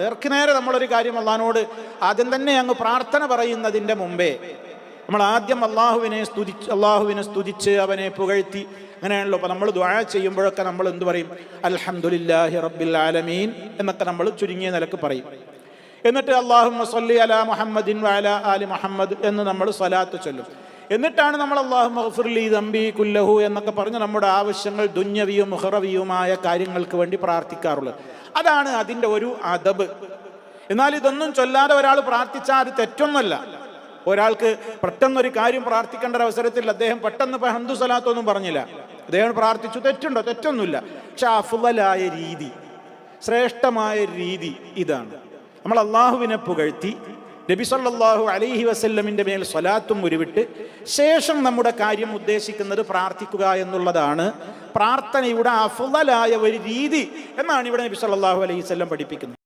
നേർക്കുനേരെ നമ്മളൊരു കാര്യം അള്ളാഹിനോട് ആദ്യം തന്നെ അങ്ങ് പ്രാർത്ഥന പറയുന്നതിൻ്റെ മുമ്പേ നമ്മൾ ആദ്യം അള്ളാഹുവിനെ സ്തുതിച്ച് അവനെ പുകഴ്ത്തി, അങ്ങനെയാണല്ലോ. അപ്പോൾ നമ്മൾ ദുആ ചെയ്യുമ്പോഴൊക്കെ നമ്മൾ എന്ത് പറയും? അൽഹംദുലില്ലാഹി റബ്ബിൽ ആലമീൻ എന്നൊക്കെ നമ്മൾ ചുരുങ്ങിയ നിലക്ക് പറയും. എന്നിട്ട് അല്ലാഹുമ്മ സ്വല്ലി അലാ മുഹമ്മദിൻ വഅലാ ആലി മുഹമ്മദ് എന്ന് നമ്മൾ സ്വലാത്ത് ചൊല്ലും. എന്നിട്ടാണ് നമ്മൾ അല്ലാഹുമ്മ ഗ്ഫിർലി ദംബി കുല്ലഹു എന്നൊക്കെ പറഞ്ഞ് നമ്മുടെ ആവശ്യങ്ങൾ ദുന്യവിയും ഉഖറവിയുമായ കാര്യങ്ങൾക്ക് വേണ്ടി പ്രാർത്ഥിക്കാറുള്ളത്. അതാണ് അതിൻ്റെ ഒരു അദബ്. എന്നാൽ ഇതൊന്നും ചൊല്ലാതെ ഒരാൾ പ്രാർത്ഥിച്ചാൽ അത് തെറ്റൊന്നുമല്ല. ഒരാൾക്ക് പെട്ടെന്നൊരു കാര്യം പ്രാർത്ഥിക്കേണ്ട ഒരു അവസരത്തിൽ അദ്ദേഹം പെട്ടെന്ന് ഹംദു സ്വലാത്തൊന്നും പറഞ്ഞില്ല, അദ്ദേഹം പ്രാർത്ഥിച്ചു. തെറ്റുണ്ടോ? തെറ്റൊന്നുമില്ല. പക്ഷെ അഫ്ളലായ രീതി, ശ്രേഷ്ഠമായ രീതി ഇതാണ്. നമ്മൾ അള്ളാഹുവിനെ പുകഴ്ത്തി നബി സല്ലല്ലാഹു അലൈഹി വസല്ലമിൻ്റെ മേൽ സ്വലാത്തും ഉരുവിട്ട് ശേഷം നമ്മുടെ കാര്യം ഉദ്ദേശിക്കുന്നത് പ്രാർത്ഥിക്കുക എന്നുള്ളതാണ് പ്രാർത്ഥനയുടെ അഫ്ളലായ ഒരു രീതി എന്നാണ് ഇവിടെ നബി സല്ലല്ലാഹു അലൈഹി വസല്ലം പഠിപ്പിക്കുന്നത്.